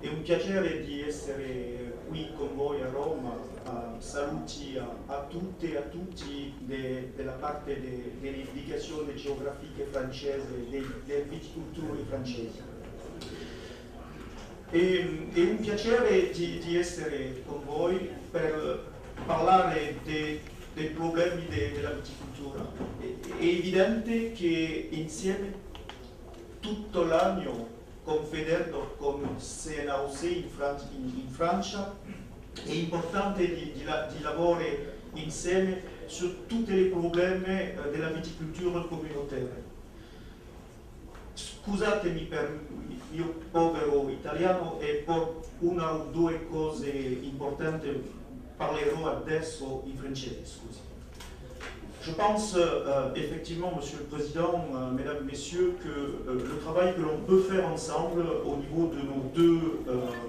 È un piacere di essere qui con voi a Roma. Saluti a tutte e a tutti della parte delle indicazioni geografiche francesi, delle viticolture francesi. È un piacere di essere con voi per parlare dei problemi della viticoltura. È evidente che insieme tutto l'anno con Federdoc, con CNAOC in Francia, è importante di lavorare insieme su tutti i problemi della viticoltura communautaria. Scusatemi per il mio povero italiano e per una o due cose importanti parlerò adesso in francese, scusi. Je pense effectivement, Monsieur le Président, Mesdames, Messieurs, que le travail que l'on peut faire ensemble au niveau de nos deux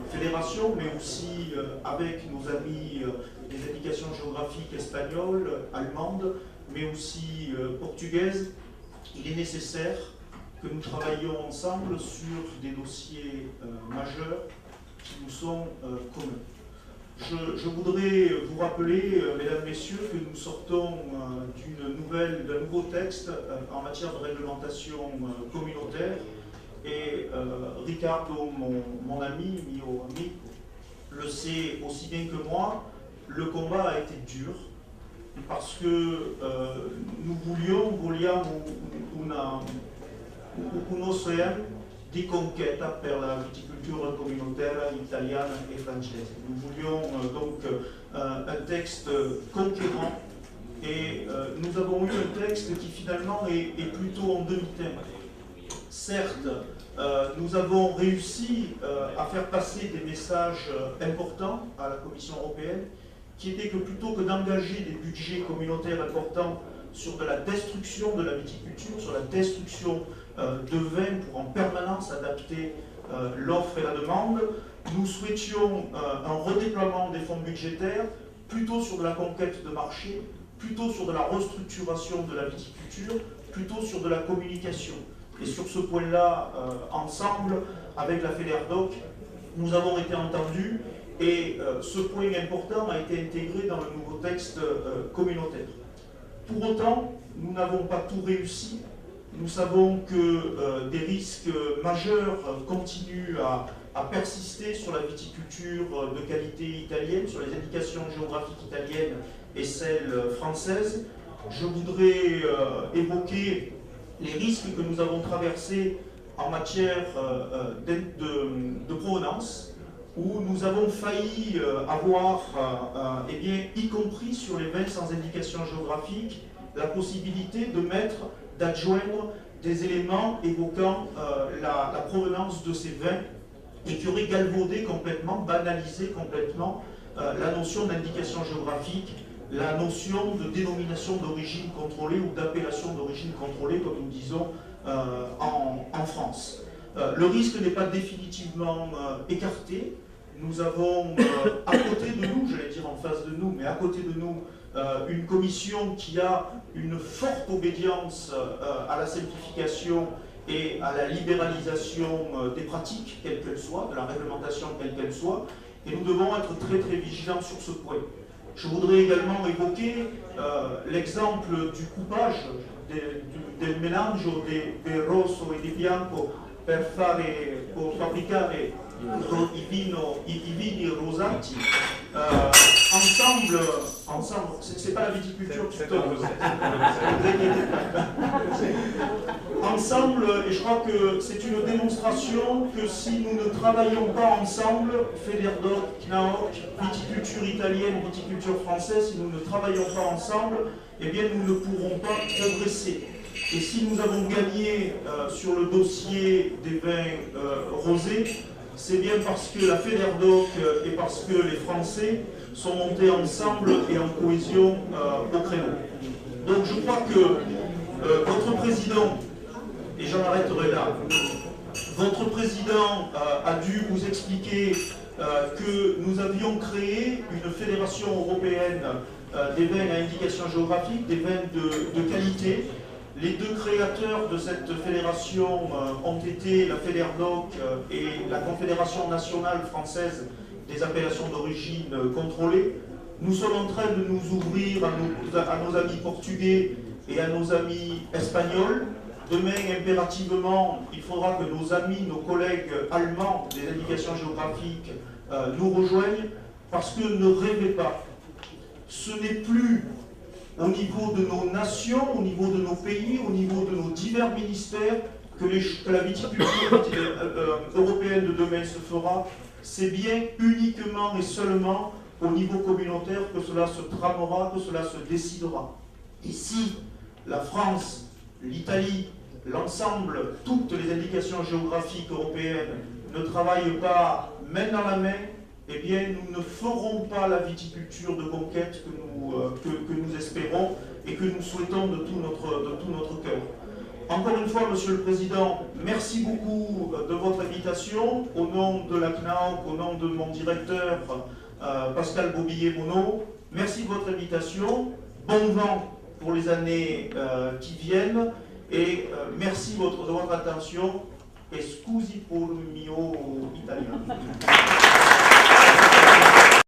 fédérations, mais aussi avec nos amis des indications géographiques espagnoles, allemandes, mais aussi portugaises, il est nécessaire que nous travaillions ensemble sur des dossiers majeurs qui nous sont communs. Je voudrais vous rappeler, mesdames, messieurs, que nous sortons d'un nouveau texte en matière de réglementation communautaire et Ricardo, mon ami, mio amico, le sait aussi bien que moi, le combat a été dur parce que nous vogliamo un océan di conquête per la viticulture communautaire italienne et française. Nous voulions donc un texte conquérant et nous avons eu un texte qui finalement est plutôt en demi-teinte. Certes, nous avons réussi à faire passer des messages importants à la Commission européenne qui étaient que plutôt que d'engager des budgets communautaires importants sur de la destruction de la viticulture, sur la destruction de vin pour en permanence adapter l'offre et la demande, nous souhaitions un redéploiement des fonds budgétaires plutôt sur de la conquête de marché, plutôt sur de la restructuration de la viticulture, plutôt sur de la communication. Et sur ce point-là, ensemble, avec la Federdoc, nous avons été entendus et ce point important a été intégré dans le nouveau texte communautaire. Pour autant, nous n'avons pas tout réussi. Nous savons que des risques majeurs continuent à persister sur la viticulture de qualité italienne, sur les indications géographiques italiennes et celles françaises. Je voudrais évoquer les risques que nous avons traversés en matière de provenance, où nous avons failli avoir, y compris sur les vins sans indication géographique, la possibilité d'adjoindre des éléments évoquant la provenance de ces vins et qui auraient galvaudé complètement, banalisé complètement la notion d'indication géographique, la notion de dénomination d'origine contrôlée ou d'appellation d'origine contrôlée, comme nous disons en France. Le risque n'est pas définitivement écarté. Nous avons à côté de nous, j'allais dire en face de nous, mais à côté de nous, une commission qui a une forte obédience à la simplification et à la libéralisation des pratiques, quelles qu'elles soient, de la réglementation quelle qu'elle soit, et nous devons être très très vigilants sur ce point. Je voudrais également évoquer l'exemple du coupage, del mélange de rosso et de bianco per fabbricare i vini rosati. Ensemble, c'est pas la viticulture du tout. Ensemble, et je crois que c'est une démonstration que si nous ne travaillons pas ensemble, Federdoc, CNAOC, viticulture italienne, viticulture française, si nous ne travaillons pas ensemble, eh bien nous ne pourrons pas progresser. Et si nous avons gagné sur le dossier des vins rosés, c'est bien parce que la Federdoc et parce que les Français sont montés ensemble et en cohésion au créneau. Donc je crois que votre président, et j'en arrêterai là, votre président a dû vous expliquer que nous avions créé une fédération européenne des vins à indication géographique, des vins de qualité. Les deux créateurs de cette fédération ont été la Fédérdoc et la Confédération nationale française des appellations d'origine contrôlée. Nous sommes en train de nous ouvrir à nos amis portugais et à nos amis espagnols. Demain, impérativement, il faudra que nos amis, nos collègues allemands des indications géographiques nous rejoignent, parce que ne rêvez pas, ce n'est plus au niveau de nos nations, au niveau de nos pays, au niveau de nos divers ministères que la viticulture européenne de demain se fera. C'est bien uniquement et seulement au niveau communautaire que cela se tramera, que cela se décidera. Et si la France, l'Italie, l'ensemble, toutes les indications géographiques européennes ne travaillent pas main dans la main, eh bien, nous ne ferons pas la viticulture de conquête que nous espérons et que nous souhaitons de tout notre cœur. Encore une fois, Monsieur le Président, merci beaucoup de votre invitation. Au nom de la CNAOC, au nom de mon directeur, Pascal Bobillet-Monod, merci de votre invitation. Bon vent pour les années qui viennent et merci de votre attention. E scusi pour il mio italiano.